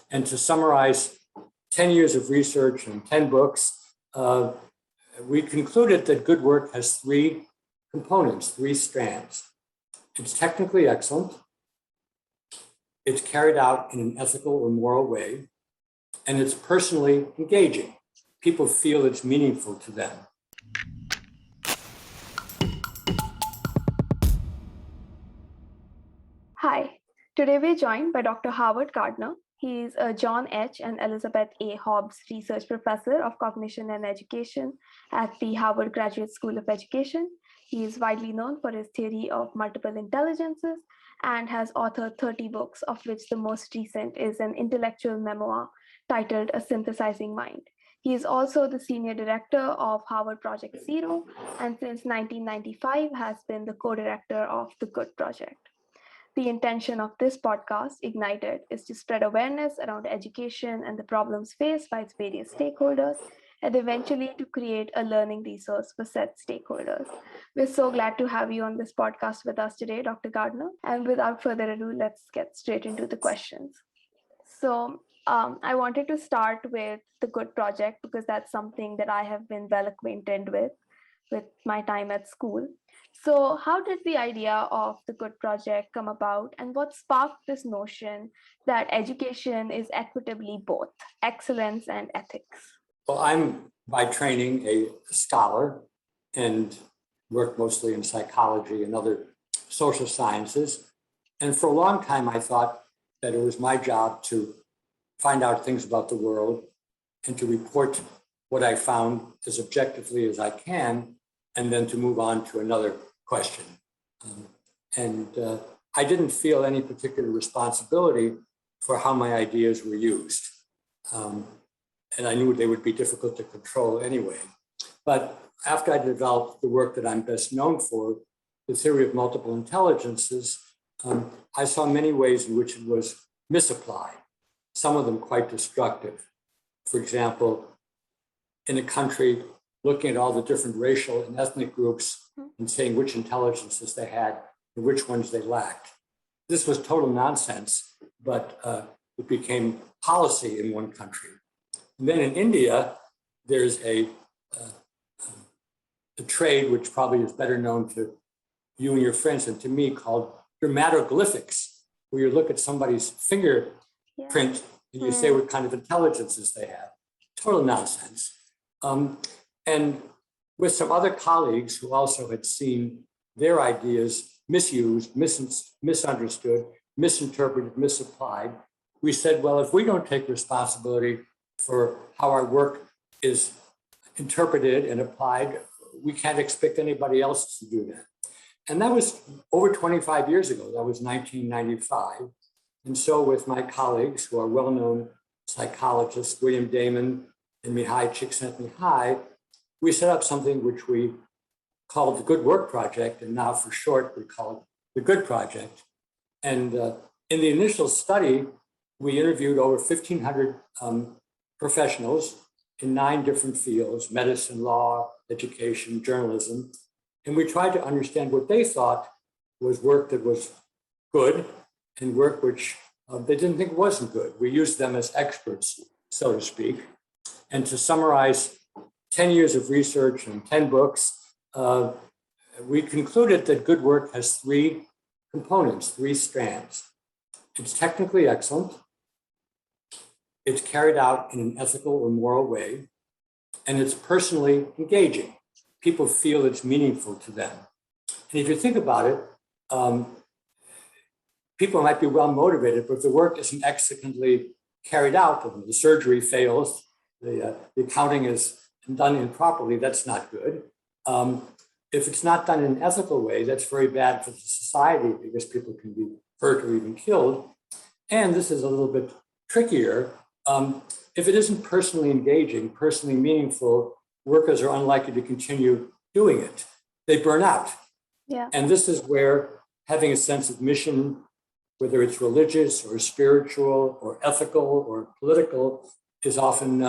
And to summarize 10 years of research and 10 books, we concluded that good work has three components, three strands. It's technically excellent, it's carried out in an ethical or moral way, and it's personally engaging. People feel it's meaningful to them. Hi, today we're joined by Dr. Howard Gardner. He is a John H. and Elisabeth A. Hobbs Research Professor of Cognition and Education at the Harvard Graduate School of Education. He is widely known for his theory of multiple intelligences and has authored 30 books, of which the most recent is an intellectual memoir titled A Synthesizing Mind. He is also the senior director of Harvard Project Zero, and since 1995 has been the co-director of the Good Project. The intention of this podcast, Ignited, is to spread awareness around education and the problems faced by its various stakeholders, and eventually to create a learning resource for said stakeholders. We're so glad to have you on this podcast with us today, Dr. Gardner. And without further ado, let's get straight into the questions. So I wanted to start with the Good Project because that's something that I have been well acquainted with my time at school. So how did the idea of the Good Project come about, and what sparked this notion that education is equitably both excellence and ethics? Well, I'm by training a scholar and work mostly in psychology and other social sciences. And for a long time, I thought that it was my job to find out things about the world and to report what I found as objectively as I can, and then to move on to another question. I didn't feel any particular responsibility for how my ideas were used. And I knew they would be difficult to control anyway. But after I developed the work that I'm best known for, the theory of multiple intelligences, I saw many ways in which it was misapplied, some of them quite destructive. For example, in a country, looking at all the different racial and ethnic groups and saying which intelligences they had and which ones they lacked. This was total nonsense, but it became policy in one country. And then in India, there's a trade which probably is better known to you and your friends and to me called dermatoglyphics, where you look at somebody's fingerprint and you say what kind of intelligences they have. Total nonsense. And with some other colleagues who also had seen their ideas misused, misunderstood, misinterpreted, misapplied, we said, well, if we don't take responsibility for how our work is interpreted and applied, we can't expect anybody else to do that. And that was over 25 years ago. That was 1995. And so with my colleagues who are well-known psychologists, William Damon and Mihai Csikszentmihalyi, we set up something which we called the Good Work Project, and now for short, we call it the Good Project. And in the initial study, we interviewed over 1,500 professionals in 9 different fields: medicine, law, education, journalism. And we tried to understand what they thought was work that was good and work which they didn't think wasn't good. We used them as experts, so to speak. And to summarize 10 years of research and 10 books, we concluded that good work has 3 components, 3 strands. It's technically excellent, it's carried out in an ethical or moral way, and it's personally engaging. People feel it's meaningful to them. And if you think about it, people might be well motivated, but if the work isn't excellently carried out, the surgery fails, the accounting is done improperly, that's not good. If it's not done in an ethical way, that's very bad for the society because people can be hurt or even killed. And this is a little bit trickier. If it isn't personally engaging, personally meaningful, workers are unlikely to continue doing it. They burn out. Yeah. And this is where having a sense of mission, whether it's religious or spiritual or ethical or political, is often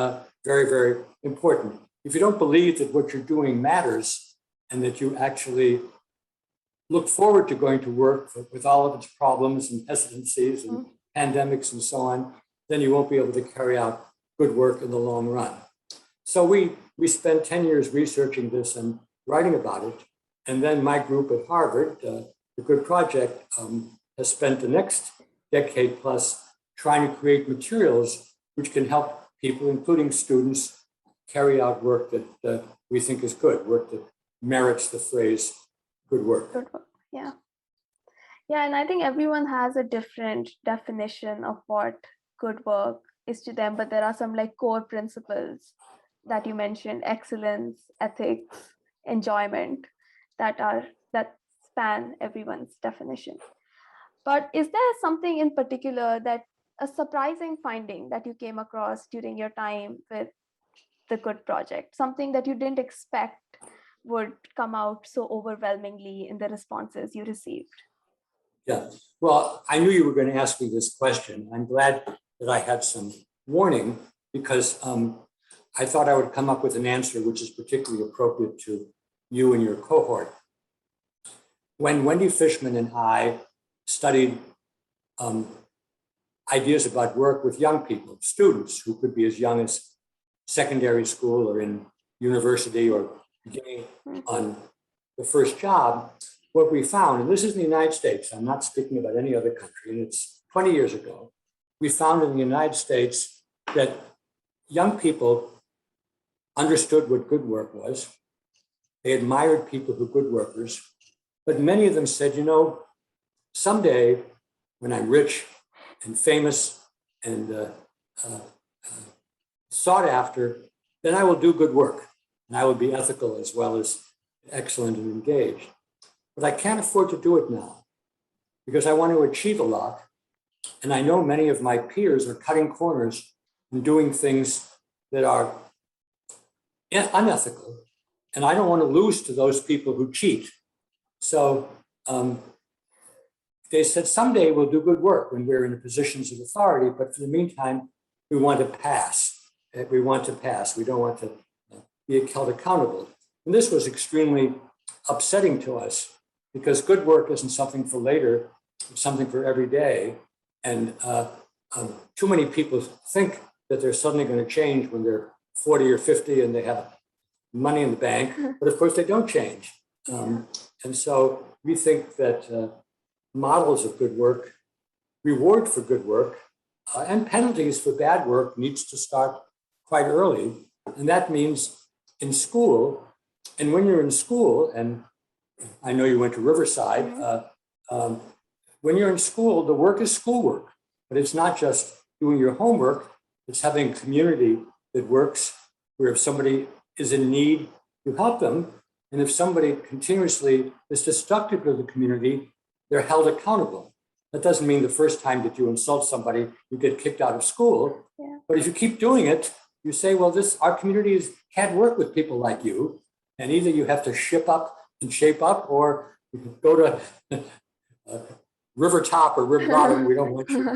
very, very important. If you don't believe that what you're doing matters and that you actually look forward to going to work with all of its problems and hesitancies and pandemics and so on, then you won't be able to carry out good work in the long run. So we spent 10 years researching this and writing about it. And then my group at Harvard, the Good Project, has spent the next decade plus trying to create materials which can help people, including students, carry out work that we think is good, work that merits the phrase good work. Good work. Yeah. Yeah, and I think everyone has a different definition of what good work is to them, but there are some like core principles that you mentioned: excellence, ethics, enjoyment, that span everyone's definition. But is there something in particular, that a surprising finding that you came across during your time with the Good Project, something that you didn't expect would come out so overwhelmingly in the responses you received? Yeah, well, I knew you were going to ask me this question. I'm glad that I had some warning, because I thought I would come up with an answer which is particularly appropriate to you and your cohort. When Wendy Fishman and I studied ideas about work with young people, students who could be as young as secondary school or in university or beginning on the first job, what we found, and this is in the United States, I'm not speaking about any other country, and it's 20 years ago, we found in the United States that young people understood what good work was. They admired people who were good workers, but many of them said, someday when I'm rich and famous and sought after, then I will do good work, and I will be ethical as well as excellent and engaged. But I can't afford to do it now because I want to achieve a lot. And I know many of my peers are cutting corners and doing things that are unethical. And I don't want to lose to those people who cheat. So they said, someday we'll do good work when we're in the positions of authority. But for the meantime, we want to pass. We want to pass. We don't want to be held accountable. And this was extremely upsetting to us, because good work isn't something for later, it's something for every day. And too many people think that they're suddenly going to change when they're 40 or 50 and they have money in the bank, but of course they don't change. And so we think that models of good work, reward for good work, and penalties for bad work needs to start quite early. And that means in school, and when you're in school, and I know you went to Riverside, when you're in school, the work is schoolwork, but it's not just doing your homework, it's having a community that works, where if somebody is in need, you help them. And if somebody continuously is destructive to the community, they're held accountable. That doesn't mean the first time that you insult somebody, you get kicked out of school. Yeah. But if you keep doing it, you say, well, our communities can't work with people like you. And either you have to ship up and shape up, or you can go to River Top or River Bottom. We don't want you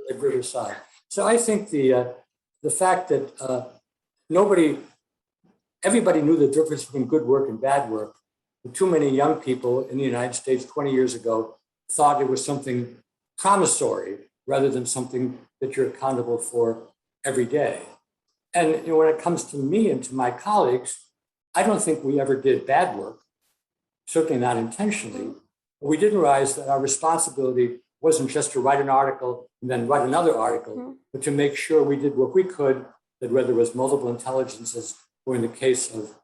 at Riverside. So I think the fact that everybody knew the difference between good work and bad work, but too many young people in the United States 20 years ago thought it was something promissory rather than something that you're accountable for every day. And when it comes to me and to my colleagues, I don't think we ever did bad work, certainly not intentionally. But we didn't realize that our responsibility wasn't just to write an article and then write another article, but to make sure we did what we could, that whether it was multiple intelligences, or in the case of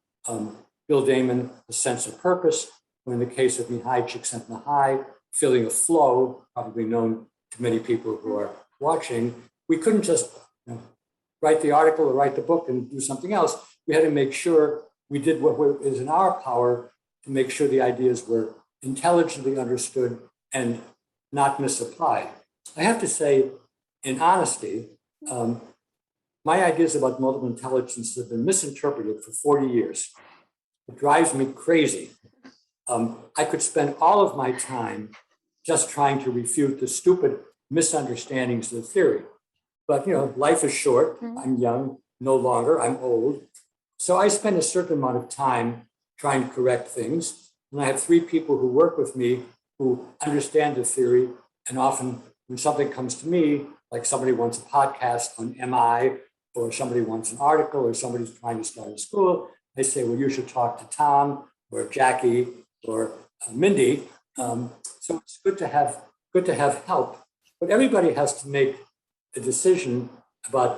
Bill Damon, a sense of purpose, or in the case of Mihai Csikszentmihalyi, feeling of flow, probably known to many people who are watching, we couldn't just write the article or write the book and do something else. We had to make sure we did what is in our power to make sure the ideas were intelligently understood and not misapplied. I have to say, in honesty, my ideas about multiple intelligence have been misinterpreted for 40 years. It drives me crazy. I could spend all of my time just trying to refute the stupid misunderstandings of the theory. But life is short. I'm young, no longer. I'm old. So I spend a certain amount of time trying to correct things. And I have 3 people who work with me who understand the theory. And often when something comes to me, like somebody wants a podcast on MI, or somebody wants an article, or somebody's trying to start a school. They say, well, you should talk to Tom or Jackie or Mindy. So it's good to have help, but everybody has to make a decision about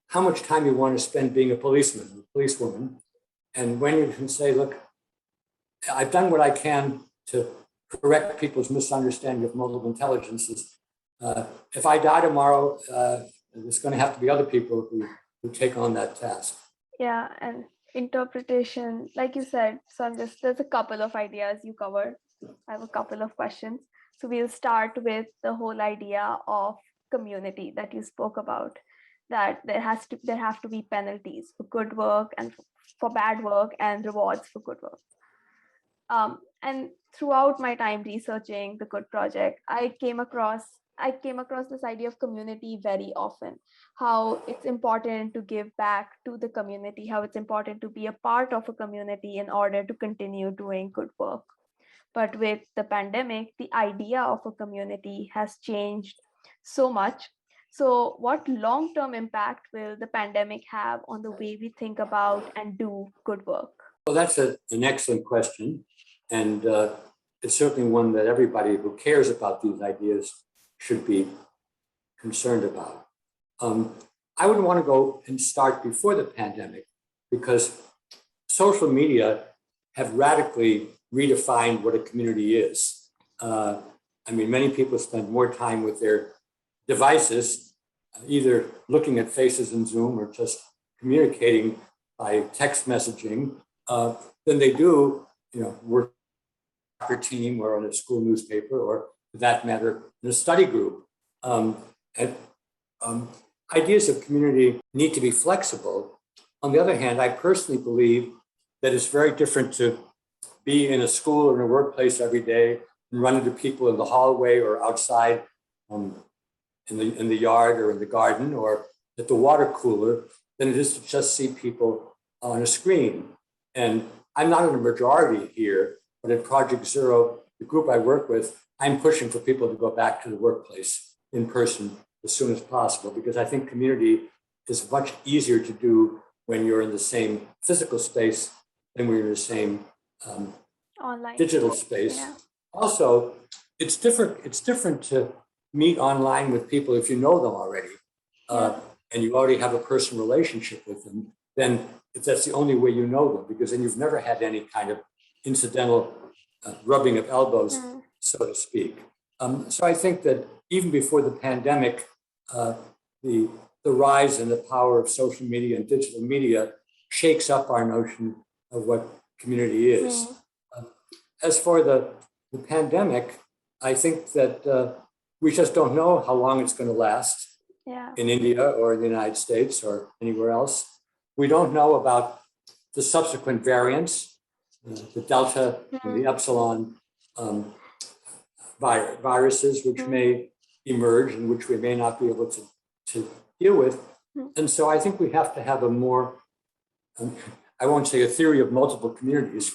how much time you want to spend being a policeman or policewoman, and when you can say, look, I've done what I can to correct people's misunderstanding of multiple intelligences. If I die tomorrow, there's going to have to be other people who take on that task. Yeah, and interpretation, like you said, so there's a couple of ideas you covered. I have a couple of questions. So we'll start with the whole idea of community that you spoke about, that there have to be penalties for good work and for bad work, and rewards for good work. And throughout my time researching the Good Project, I came across this idea of community very often, how it's important to give back to the community, how it's important to be a part of a community in order to continue doing good work. But with the pandemic, the idea of a community has changed so much. So what long-term impact will the pandemic have on the way we think about and do good work? Well, that's an excellent question. And it's certainly one that everybody who cares about these ideas should be concerned about. I would want to go and start before the pandemic, because social media have radically redefined what a community is. I mean, many people spend more time with their devices, either looking at faces in Zoom or just communicating by text messaging, than they do, work a team or on a school newspaper, or for that matter, in a study group. Ideas of community need to be flexible. On the other hand, I personally believe that it's very different to be in a school or in a workplace every day and run into people in the hallway or outside in the yard or in the garden or at the water cooler than it is to just see people on a screen. And I'm not in a majority here, but at Project Zero, the group I work with, I'm pushing for people to go back to the workplace in person as soon as possible, because I think community is much easier to do when you're in the same physical space than when you're in the same online digital space. Yeah. Also, it's different to meet online with people if you know them already, and you already have a personal relationship with them. Then if that's the only way you know them, because then you've never had any kind of incidental rubbing of elbows, so to speak. So I think that even before the pandemic, the rise in the power of social media and digital media shakes up our notion of what community is. As for the pandemic, I think that we just don't know how long it's going to last in India or in the United States or anywhere else. We don't know about the subsequent variants, the Delta and the Epsilon viruses, which may emerge and which we may not be able to deal with. And so I think we have to have a more, I won't say a theory of multiple communities.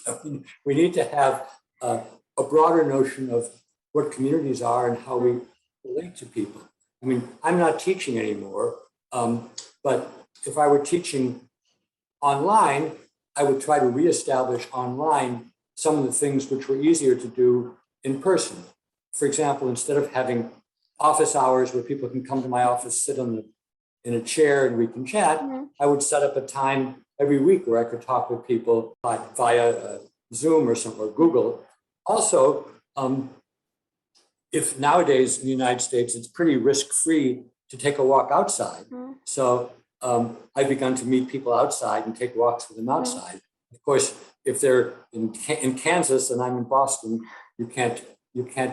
We need to have a broader notion of what communities are and how we relate to people. I mean, I'm not teaching anymore, but if I were teaching online, I would try to reestablish online some of the things which were easier to do in person. For example, instead of having office hours where people can come to my office, sit in a chair and we can chat, I would set up a time every week where I could talk with people via Zoom or Google. Also, if nowadays in the United States, it's pretty risk-free to take a walk outside. So I've begun to meet people outside and take walks with them outside. Of course, if they're in Kansas and I'm in Boston, you can't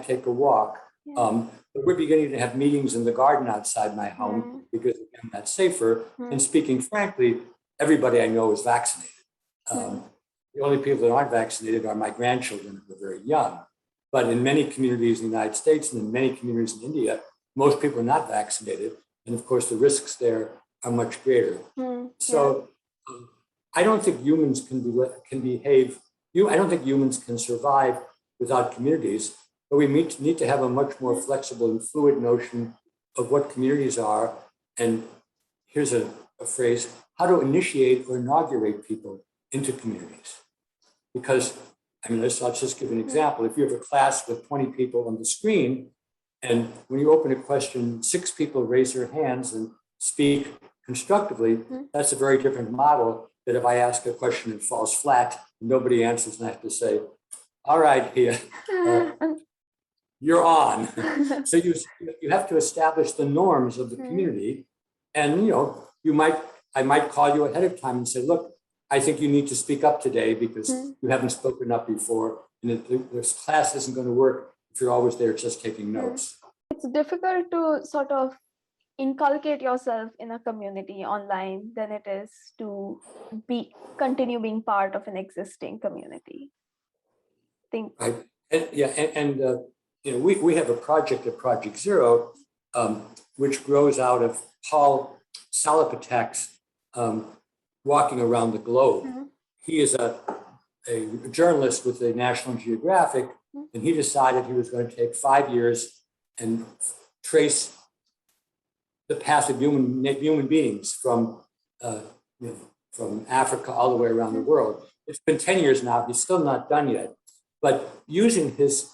take a walk. But we're beginning to have meetings in the garden outside my home because again, that's safer. And speaking frankly, everybody I know is vaccinated. The only people that aren't vaccinated are my grandchildren who are very young. But in many communities in the United States and in many communities in India, most people are not vaccinated. And of course, the risks there are much greater. So I don't think humans can behave. I don't think humans can survive without communities, but we need to have a much more flexible and fluid notion of what communities are, and here's a phrase, how to initiate or inaugurate people into communities. Because, I mean, let's just give an example. If you have a class with 20 people on the screen, and when you open a question, 6 people raise their hands and speak constructively, that's a very different model than if I ask a question and falls flat, nobody answers, and I have to say, all right, here, you're on. So you have to establish the norms of the community. And, you know, I might call you ahead of time and say, look, I think you need to speak up today because you haven't spoken up before. And this class isn't going to work if you're always there just taking notes. It's difficult to sort of inculcate yourself in a community online than it is to continue being part of an existing community. Right. And you know, we have a project at Project Zero, which grows out of Paul Salapatek's walking around the globe. He is a journalist with the National Geographic, and he decided he was going to take 5 years and trace the path of human beings from from Africa all the way around the world. It's been 10 years now. He's still not done yet, but using his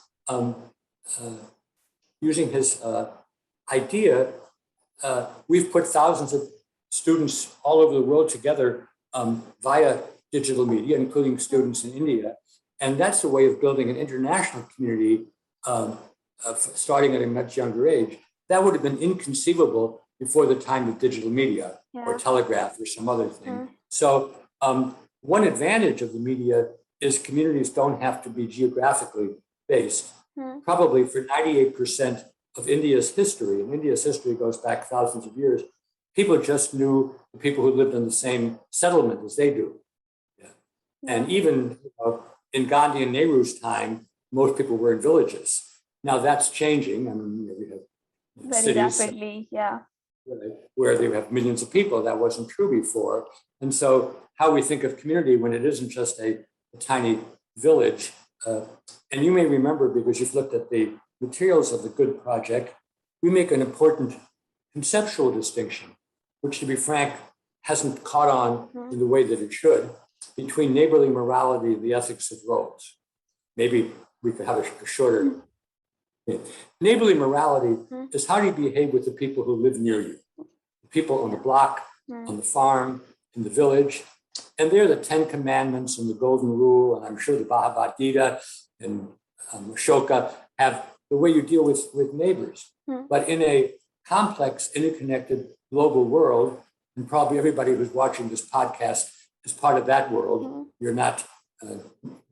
idea, we've put thousands of students all over the world together via digital media, including students in India. And that's a way of building an international community starting at a much younger age. That would have been inconceivable before the time of digital media or telegraph or some other thing. So one advantage of the media is communities don't have to be geographically based. Probably for 98% of India's history, and India's history goes back thousands of years, people just knew the people who lived in the same settlement as they do. And even in Gandhi and Nehru's time, most people were in villages. Now that's changing. I mean, we have very cities rapidly, where they have millions of people. That wasn't true before. And so how we think of community when it isn't just a tiny village, and you may remember, because you've looked at the materials of the Good Project, we make an important conceptual distinction, which, to be frank, hasn't caught on in the way that it should, between neighborly morality and the ethics of roles. Maybe we could have a shorter. Neighborly morality is how do you behave with the people who live near you, the people on the block, on the farm, in the village. And they're the 10 Commandments and the Golden Rule, and I'm sure the Bhagavad Gita and Ashoka have the way you deal with neighbors. But in a complex, interconnected global world, and probably everybody who's watching this podcast is part of that world. You're not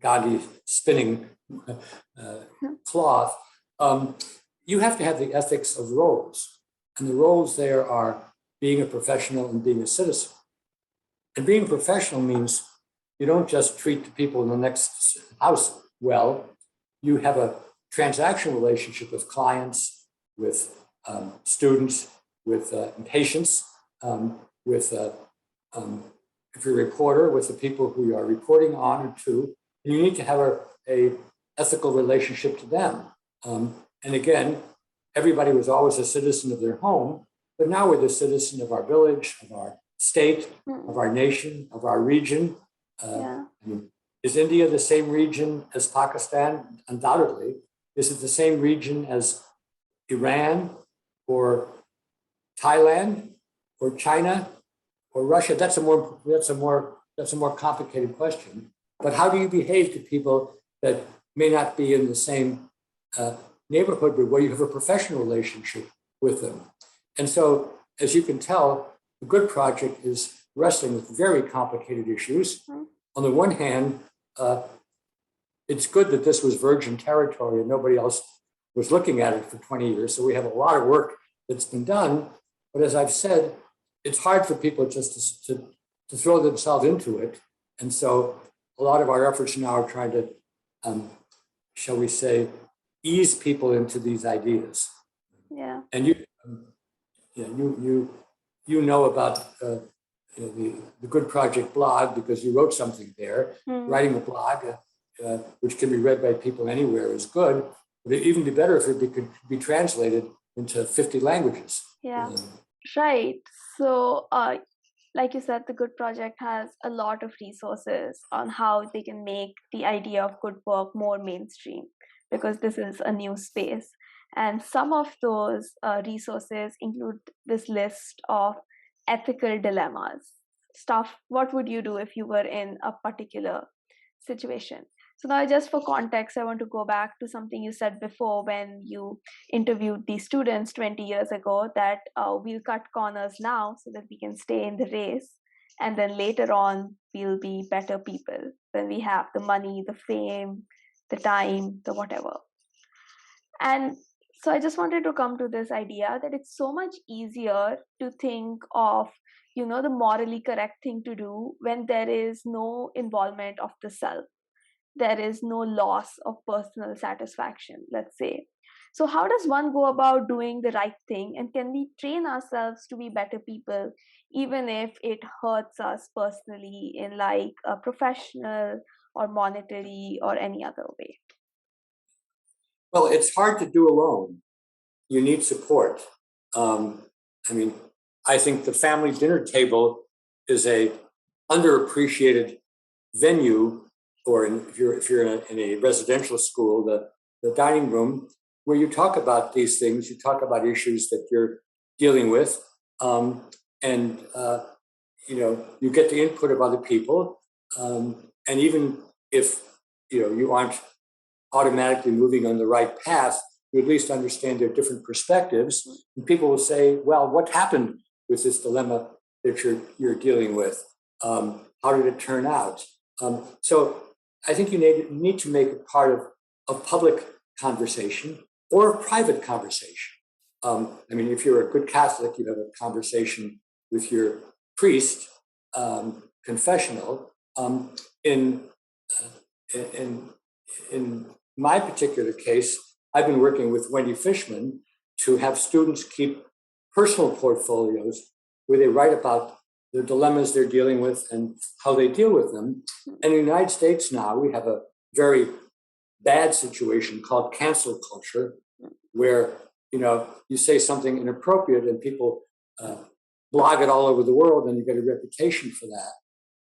Gandhi spinning cloth. You have to have the ethics of roles. And the roles there are being a professional and being a citizen. And being professional means you don't just treat the people in the next house well. You have a transactional relationship with clients, with students, with patients, with if you're a reporter, with the people who you are reporting on and to. And you need to have a ethical relationship to them. And again, everybody was always a citizen of their home, but now we're the citizen of our village, of our state, of our nation, of our region. I mean, is India the same region as Pakistan? Undoubtedly. Is it the same region as Iran or Thailand or China or Russia? That's a more complicated question. But how do you behave to people that may not be in the same neighborhood, but where you have a professional relationship with them? And so, as you can tell, the Good Project is wrestling with very complicated issues. On the one hand, it's good that this was virgin territory and nobody else was looking at it for 20 years. So we have a lot of work that's been done. But as I've said, it's hard for people just to throw themselves into it. And so a lot of our efforts now are trying to, shall we say, ease people into these ideas. And you know about the Good Project blog because you wrote something there. Writing a blog, which can be read by people anywhere, is good. But it'd even be better if it could be translated into 50 languages. Yeah, right. So, like you said, the Good Project has a lot of resources on how they can make the idea of good work more mainstream, because this is a new space. And some of those resources include this list of ethical dilemmas. Stuff, what would you do if you were in a particular situation? So now, just for context, I want to go back to something you said before when you interviewed these students 20 years ago, that we'll cut corners now so that we can stay in the race. And then later on, we'll be better people when we have the money, the fame, the time, the whatever. And so I just wanted to come to this idea that it's so much easier to think of, the morally correct thing to do when there is no involvement of the self. There is no loss of personal satisfaction, let's say. So how does one go about doing the right thing? And can we train ourselves to be better people, even if it hurts us personally in like a professional or monetary or any other way? Well, it's hard to do alone. You need support. I think the family dinner table is a underappreciated venue, or if you're in a residential school, the dining room, where you talk about these things, you talk about issues that you're dealing with, and you get the input of other people, and even if you aren't automatically moving on the right path, you at least understand their different perspectives, and people will say, "Well, what happened with this dilemma that you're dealing with? How did it turn out?" So I think you need to make it part of a public conversation or a private conversation. If you're a good Catholic, you have a conversation with your priest, confessional. In my particular case, I've been working with Wendy Fishman to have students keep personal portfolios where they write about the dilemmas they're dealing with and how they deal with them. And in the United States now, we have a very bad situation called cancel culture, where you say something inappropriate and people blog it all over the world, and you get a reputation for that.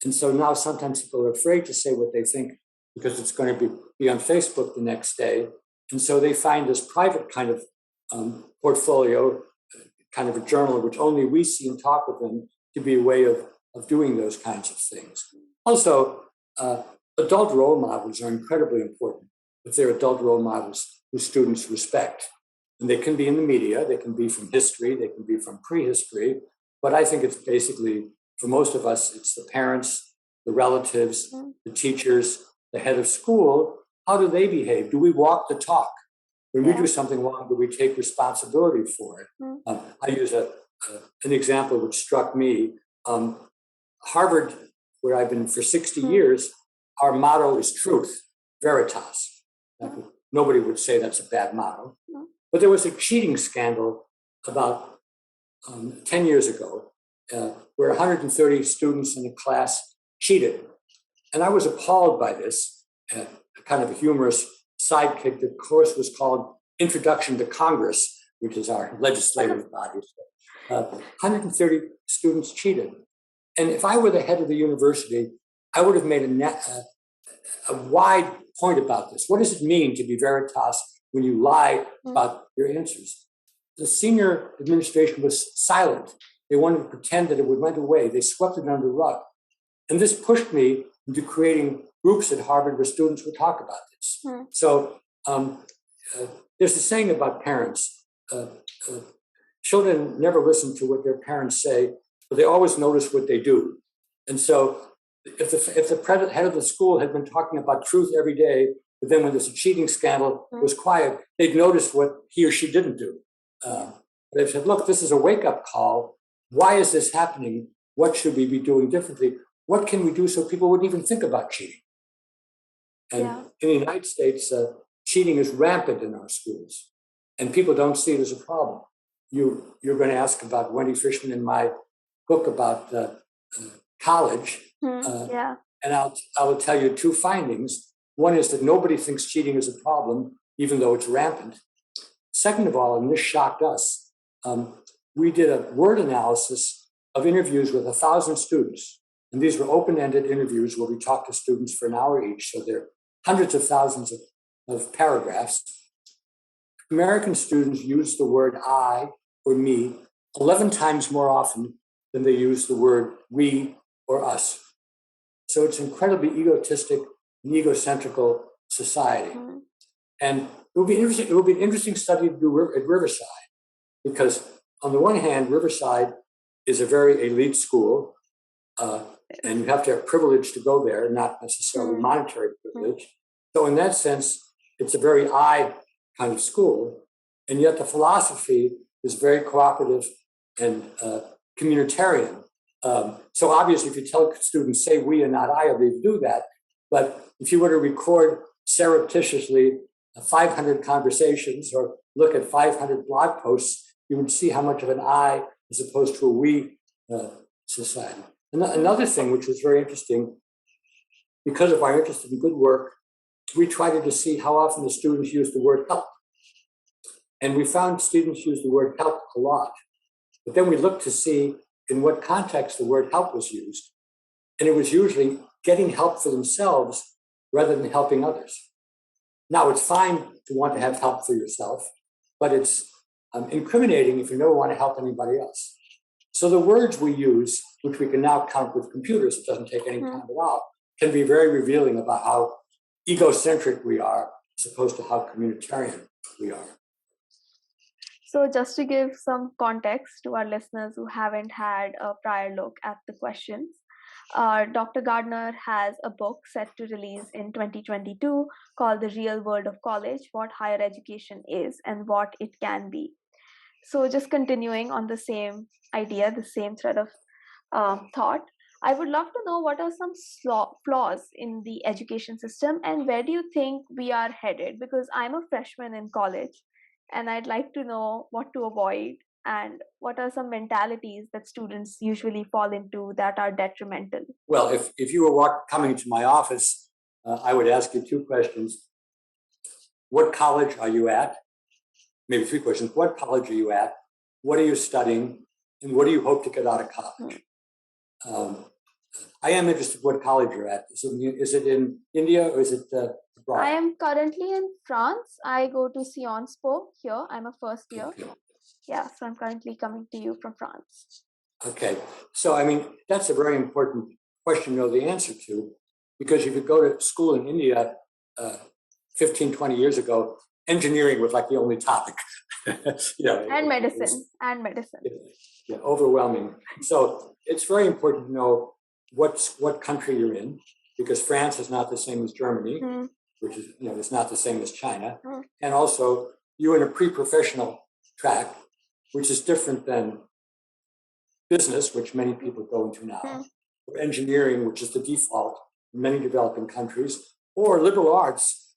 And so now sometimes people are afraid to say what they think because it's going to be on Facebook the next day. And so they find this private kind of portfolio, kind of a journal, which only we see and talk with them, to be a way of doing those kinds of things. Also, adult role models are incredibly important. If they're adult role models who students respect. And they can be in the media, they can be from history, they can be from prehistory. But I think it's basically, for most of us, it's the parents, the relatives, the teachers, the head of school. How do they behave? Do we walk the talk? When we do something wrong, do we take responsibility for it? I use an example which struck me. Harvard, where I've been for 60 years, our motto is truth, veritas. Nobody would say that's a bad motto. But there was a cheating scandal about 10 years ago where 130 students in a class cheated. And I was appalled by this, kind of a humorous sidekick. The course was called Introduction to Congress, which is our legislative body. 130 students cheated. And if I were the head of the university, I would have made a wide point about this. What does it mean to be veritas when you lie about your answers? The senior administration was silent. They wanted to pretend that it went away. They swept it under the rug. And this pushed me into creating groups at Harvard where students would talk about this. So there's a saying about parents. Children never listen to what their parents say, but they always notice what they do. And so if the head of the school had been talking about truth every day, but then when there's a cheating scandal, it was quiet, they'd notice what he or she didn't do. They said, look, this is a wake-up call. Why is this happening? What should we be doing differently? What can we do so people wouldn't even think about cheating? And in the United States, cheating is rampant in our schools, and people don't see it as a problem. You're going to ask about Wendy Fishman in my book about college, and I will tell you two findings. One is that nobody thinks cheating is a problem, even though it's rampant. Second of all, and this shocked us, we did a word analysis of interviews with 1,000 students. And these were open-ended interviews where we talked to students for an hour each. So there are hundreds of thousands of paragraphs. American students use the word I or me 11 times more often than they use the word we or us. So it's incredibly egotistic and egocentrical society. And it would be interesting. It would be an interesting study to do at Riverside, because on the one hand, Riverside is a very elite school, and you have to have privilege to go there, not necessarily monetary privilege. So in that sense, it's a very I kind of school, and yet the philosophy is very cooperative and communitarian. So obviously, if you tell students, say we and not I, they do that. But if you were to record surreptitiously 500 conversations or look at 500 blog posts, you would see how much of an I as opposed to a we society. Another thing which was very interesting, because of our interest in good work, we tried to see how often the students use the word help. And we found students use the word help a lot. But then we looked to see in what context the word help was used. And it was usually getting help for themselves rather than helping others. Now, it's fine to want to have help for yourself, but it's incriminating if you never want to help anybody else. So the words we use, which we can now count with computers, it doesn't take any time at all, can be very revealing about how egocentric we are as opposed to how communitarian we are. So just to give some context to our listeners who haven't had a prior look at the questions, Dr. Gardner has a book set to release in 2022 called The Real World of College, What Higher Education Is and What It Can Be. So just continuing on the same idea, the same thread of thought, I would love to know what are some flaws in the education system and where do you think we are headed? Because I'm a freshman in college and I'd like to know what to avoid and what are some mentalities that students usually fall into that are detrimental. Well, if you were coming to my office, I would ask you two questions. What college are you at? Maybe three questions. What college are you at? What are you studying? And what do you hope to get out of college? I am interested in what college you're at. Is it in India or is it abroad? I am currently in France. I go to Sciences Po here. I'm a first year. Okay. Yeah, so I'm currently coming to you from France. Okay. So, I mean, that's a very important question to know the answer to, because if you go to school in India 15, 20 years ago, engineering was like the only topic. And medicine. Yeah, overwhelming. So it's very important to know what country you're in, because France is not the same as Germany, which is, it's not the same as China. And also, you're in a pre-professional track, which is different than business, which many people go into now, or engineering, which is the default in many developing countries, or liberal arts,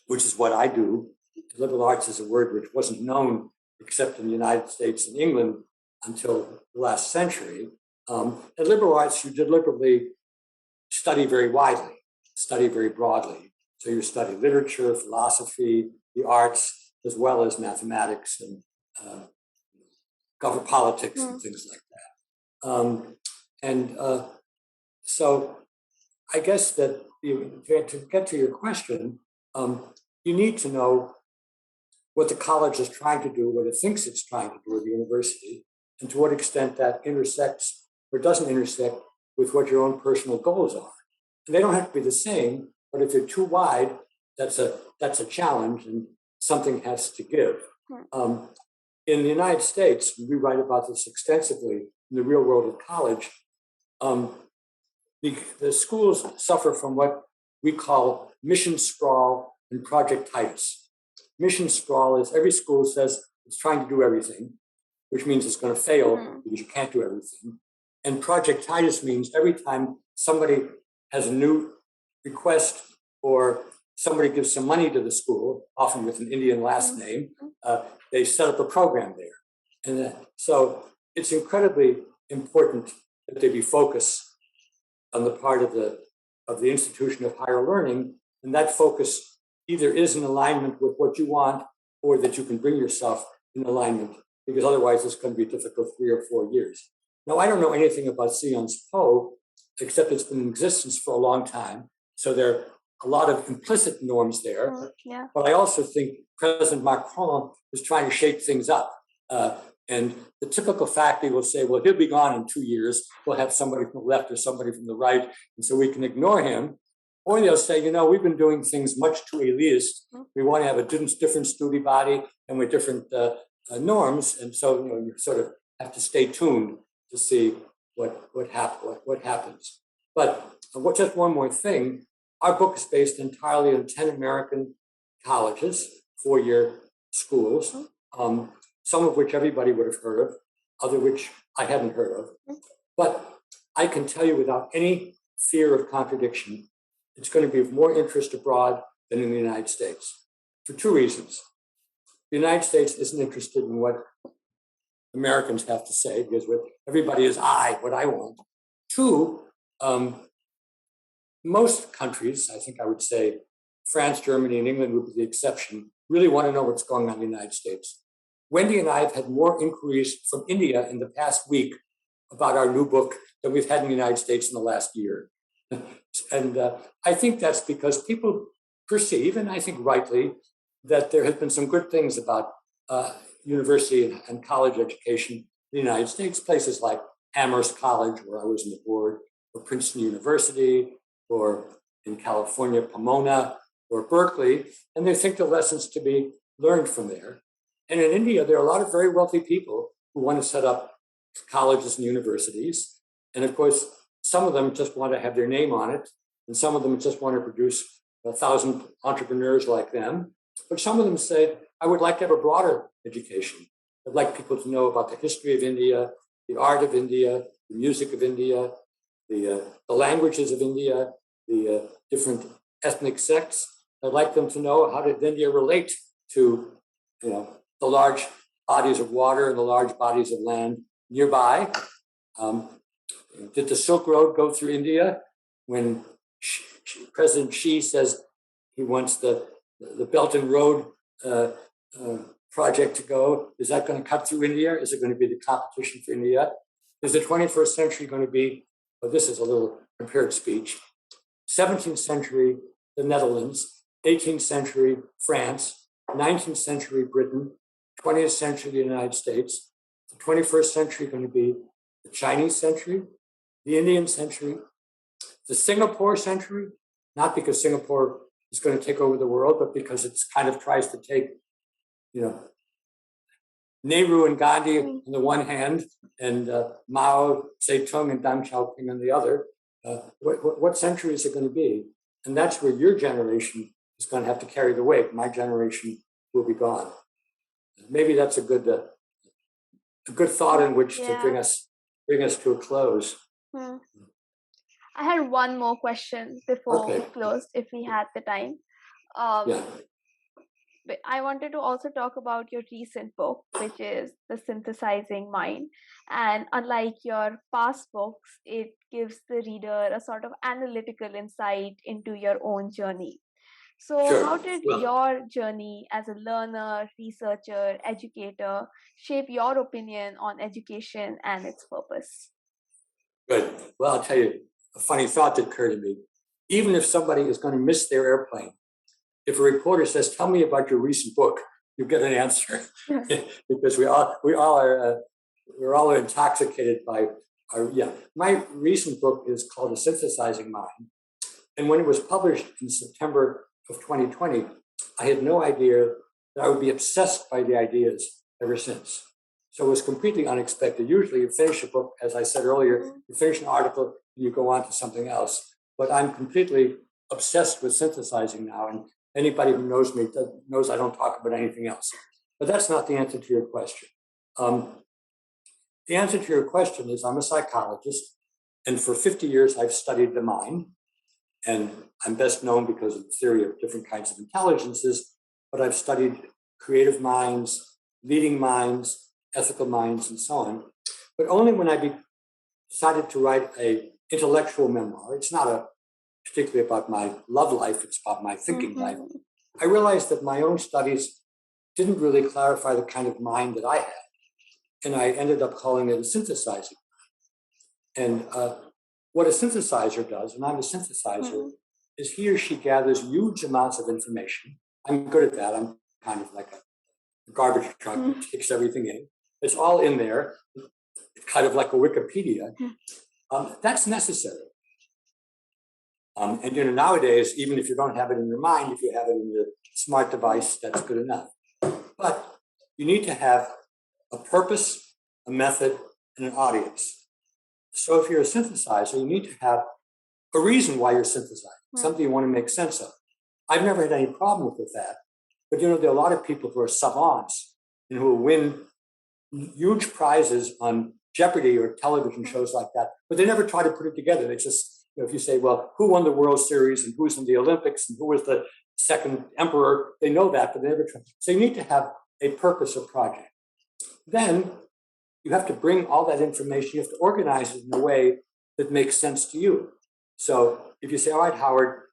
which is what I do. Liberal arts is a word which wasn't known except in the United States and England until the last century. And liberal arts, you deliberately study very widely, study very broadly. So you study literature, philosophy, the arts, as well as mathematics and government politics and things like that. So I guess that to get to your question, you need to know what the college is trying to do, what it thinks it's trying to do at the university, and to what extent that intersects or doesn't intersect with what your own personal goals are. And they don't have to be the same, but if they're too wide, that's a challenge and something has to give. In the United States, we write about this extensively in the real world of college. The schools suffer from what we call mission sprawl and projectitis. Mission sprawl is every school says it's trying to do everything, which means it's going to fail because you can't do everything. And projectitis means every time somebody has a new request or somebody gives some money to the school, often with an Indian last name, they set up a program there. And so it's incredibly important that they be focused on the part of the institution of higher learning, and that focus either is in alignment with what you want or that you can bring yourself in alignment, because otherwise it's going to be a difficult 3 or 4 years. Now, I don't know anything about Sion's Po, except it's been in existence for a long time. So there are a lot of implicit norms there. Yeah. But I also think President Macron is trying to shake things up. And the typical faculty will say, well, he'll be gone in 2 years. We'll have somebody from the left or somebody from the right, and so we can ignore him. Or they'll say, we've been doing things much too elitist. We want to have a different student body and with different norms. And so you sort of have to stay tuned to see what happens. But just one more thing. Our book is based entirely on 10 American colleges, 4-year schools, some of which everybody would have heard of, other which I hadn't heard of. But I can tell you without any fear of contradiction, it's going to be of more interest abroad than in the United States for 2 reasons. The United States isn't interested in what Americans have to say, because what everybody is what I want. 2, most countries, I think I would say France, Germany, and England would be the exception, really want to know what's going on in the United States. Wendy and I have had more inquiries from India in the past week about our new book than we've had in the United States in the last year. And I think that's because people perceive, and I think rightly, that there have been some good things about university and college education in the United States, places like Amherst College, where I was on the board, or Princeton University, or in California, Pomona, or Berkeley, and they think the lessons to be learned from there. And in India, there are a lot of very wealthy people who want to set up colleges and universities. And of course, some of them just want to have their name on it, and some of them just want to produce 1,000 entrepreneurs like them. But some of them say, I would like to have a broader education. I'd like people to know about the history of India, the art of India, the music of India, the languages of India, the different ethnic sects. I'd like them to know how did India relate to the large bodies of water and the large bodies of land nearby. Did the Silk Road go through India? When President Xi says he wants the Belt and Road project to go, is that going to cut through India? Is it going to be the competition for India? Is the 21st century going to be, this is a little prepared speech, 17th century, the Netherlands, 18th century, France, 19th century, Britain, 20th century, the United States, the 21st century going to be the Chinese century, the Indian century, the Singapore century, not because Singapore is going to take over the world, but because it's kind of tries to take, Nehru and Gandhi on the one hand, and Mao Zedong and Deng Xiaoping on the other. What century is it going to be? And that's where your generation is going to have to carry the weight. My generation will be gone. Maybe that's a good thought in which to bring us to a close. I had one more question before we closed, if we had the time. But I wanted to also talk about your recent book, which is The Synthesizing Mind. And unlike your past books, it gives the reader a sort of analytical insight into your own journey. So how did your journey as a learner, researcher, educator shape your opinion on education and its purpose? Good. Well, I'll tell you a funny thought that occurred to me. Even if somebody is going to miss their airplane, if a reporter says, tell me about your recent book, you get an answer. Because we're all intoxicated by My recent book is called The Synthesizing Mind. And when it was published in September of 2020, I had no idea that I would be obsessed by the ideas ever since. So it was completely unexpected. Usually you finish a book, as I said earlier, you finish an article and you go on to something else. But I'm completely obsessed with synthesizing now. And anybody who knows me knows I don't talk about anything else. But that's not the answer to your question. The answer to your question is I'm a psychologist. And for 50 years, I've studied the mind. And I'm best known because of the theory of different kinds of intelligences. But I've studied creative minds, leading minds, ethical minds, and so on. But only when I decided to write an intellectual memoir, it's not particularly about my love life, it's about my thinking life. I realized that my own studies didn't really clarify the kind of mind that I had. And I ended up calling it a synthesizing. And what a synthesizer does, and I'm a synthesizer, is he or she gathers huge amounts of information. I'm good at that. I'm kind of like a garbage truck that takes everything in. It's all in there. It's kind of like a Wikipedia. That's necessary. And nowadays, even if you don't have it in your mind, if you have it in your smart device, that's good enough. But you need to have a purpose, a method, and an audience. So if you're a synthesizer, you need to have a reason why you're synthesizing, something you want to make sense of. I've never had any problem with that. But there are a lot of people who are savants and who win huge prizes on Jeopardy or television shows like that, but they never try to put it together. They just, if you say, well, who won the World Series and who's in the Olympics and who was the second emperor, they know that, but they never try. So you need to have a purpose of project. Then you have to bring all that information, you have to organize it in a way that makes sense to you. So if you say, all right, Howard,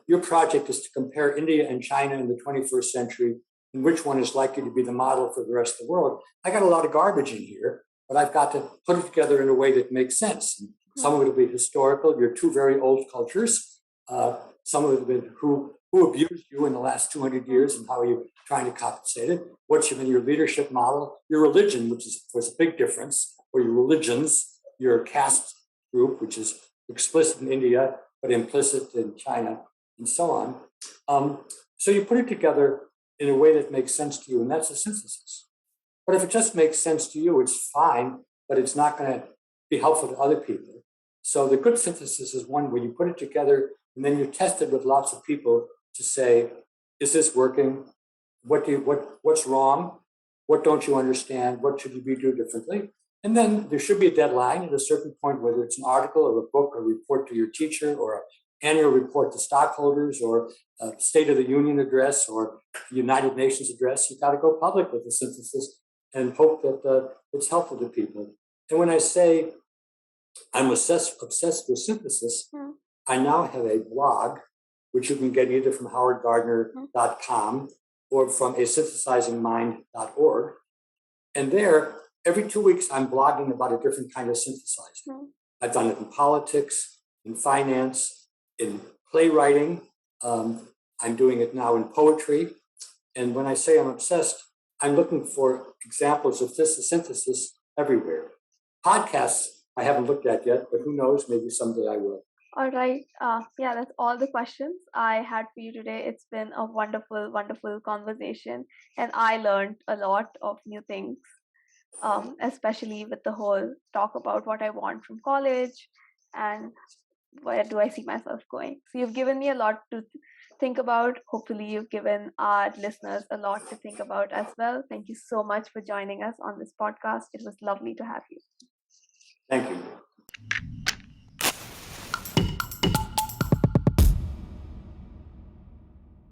your project is to compare India and China in the 21st century, and which one is likely to be the model for the rest of the world. I got a lot of garbage in here, but I've got to put it together in a way that makes sense. Some of it will be historical. You're two very old cultures. Some of it will be who abused you in the last 200 years and how are you trying to compensate it? What's been your leadership model? Your religion, which was a big difference, or your religions, your caste group, which is explicit in India, but implicit in China, and so on. So you put it together in a way that makes sense to you, and that's a synthesis. But if it just makes sense to you, it's fine, but it's not going to be helpful to other people. So the good synthesis is one where you put it together and then you test it with lots of people to say, is this working? What's wrong? What don't you understand? What should you do differently? And then there should be a deadline at a certain point, whether it's an article or a book or a report to your teacher or an annual report to stockholders or a State of the Union address or United Nations address. You've got to go public with the synthesis and hope that it's helpful to people. And when I say I'm obsessed with synthesis, I now have a blog, which you can get either from howardgardner.com or from a synthesizingmind.org. And there, every 2 weeks, I'm blogging about a different kind of synthesizer. I've done it in politics, in finance, in playwriting. I'm doing it now in poetry. And when I say I'm obsessed, I'm looking for examples of this synthesis everywhere. Podcasts, I haven't looked at yet, but who knows, maybe someday I will. All right. Yeah, that's all the questions I had for you today. It's been a wonderful, wonderful conversation. And I learned a lot of new things, especially with the whole talk about what I want from college and where do I see myself going. So you've given me a lot to think about. Hopefully you've given our listeners a lot to think about as well. Thank you so much for joining us on this podcast. It was lovely to have you. Thank you.